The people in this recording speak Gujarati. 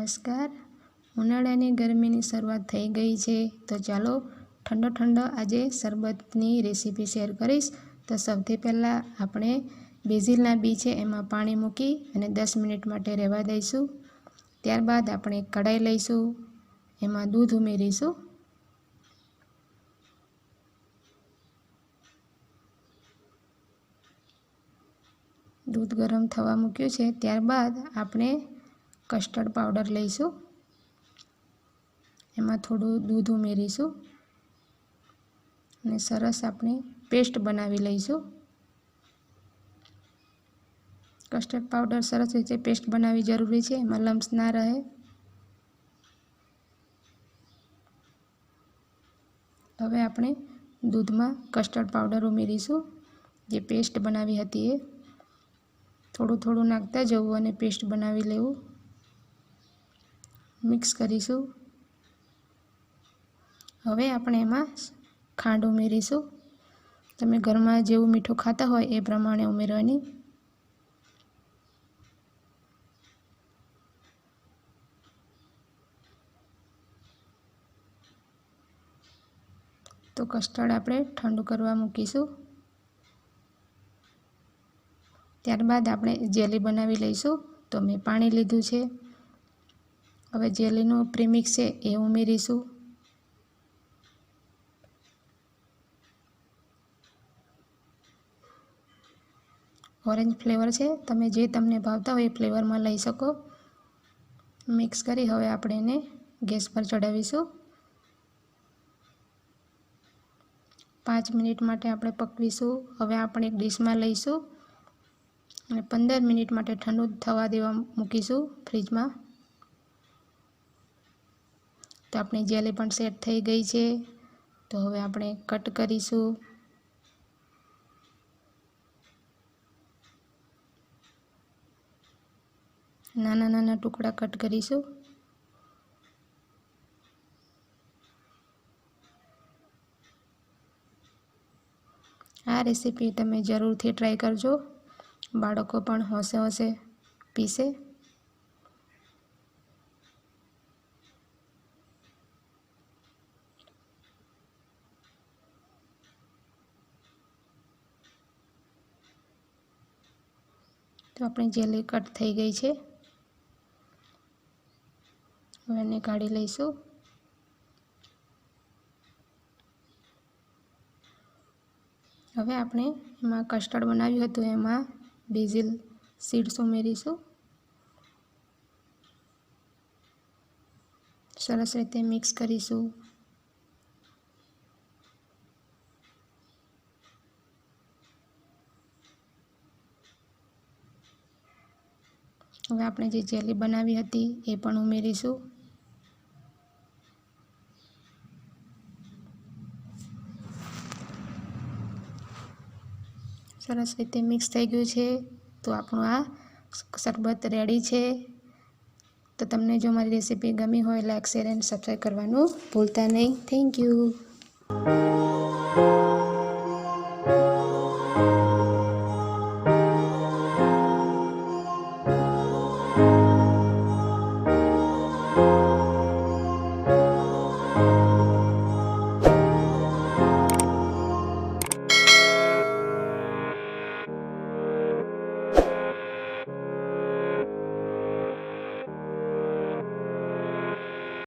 નમસ્કાર. ઉનાળાની ગરમીની શરૂઆત થઈ ગઈ છે, તો ચાલો ઠંડો આજે શરબતની રેસીપી શેર કરીશ. તો સૌથી પહેલાં આપણે બેઝિલના બી છે એમાં પાણી મૂકી અને 10 મિનિટ માટે રહેવા દઈશું. ત્યારબાદ આપણે કઢાઈ લઈશું, એમાં દૂધ ઉમેરીશું. દૂધ ગરમ થવા મૂક્યું છે. ત્યારબાદ આપણે કસ્ટર્ડ પાવડર લઈશું, એમાં થોડું દૂધ ઉમેરીશું અને સરસ આપણે પેસ્ટ બનાવી લઈશું. કસ્ટર્ડ પાવડર સરસ રીતે પેસ્ટ બનાવવી જરૂરી છે, એમાં લમ્સ ના રહે. હવે આપણે દૂધમાં કસ્ટર્ડ પાવડર ઉમેરીશું, જે પેસ્ટ બનાવી હતી એ થોડું નાખતા જવું અને પેસ્ટ બનાવી લેવું. મિક્સ કરીશું. હવે આપણે એમાં ખાંડ ઉમેરીશું. તમે ઘરમાં જેવું મીઠું ખાતા હોય એ પ્રમાણે ઉમેરવાની. તો કસ્ટર્ડ આપણે ઠંડુ કરવા મૂકીશું. ત્યારબાદ આપણે જેલી બનાવી લઈશું. તો મેં પાણી લીધું છે. હવે જેલીનું પ્રીમિક્સ છે એ ઉમેરીશું. ઓરેન્જ ફ્લેવર છે, તમે જે તમને ભાવતા હોય એ ફ્લેવરમાં લઈ શકો. મિક્સ કરી હવે આપણે એને ગેસ પર ચડાવીશું. 5 મિનિટ માટે આપણે પકવીશું. હવે આપણે એક ડીશમાં લઈશું અને 15 મિનિટ માટે ઠંડુ થવા દેવા મૂકીશું ફ્રીજમાં. તો આપણી જેલી પણ સેટ થઈ ગઈ છે. તો હવે આપણે કટ કરીશું. નાના ટુકડા કટ કરીશું. આ રેસીપી તમે જરૂરથી ટ્રાય કરજો. બાળકો પણ હોંશે પીશે. તો આપણી જેલી કટ થઈ ગઈ છે. હવે એને કાઢી લઈશું. હવે આપણે એમાં કસ્ટર્ડ બનાવ્યું હતું એમાં બેઝિલ સીડ્સ ઉમેરીશું. સરસ રીતે મિક્સ કરીશું. હવે આપણે જે જેલી બનાવી હતી એ પણ ઉમેરીશું. સરસ રીતે મિક્સ થઈ ગયું છે. તો આપણું આ શરબત રેડી છે. તો તમને જો મારી રેસીપી ગમી હોય લાઈક, શેર એન્ડ સબસ્ક્રાઈબ કરવાનું ભૂલતા નહીં. Thank you.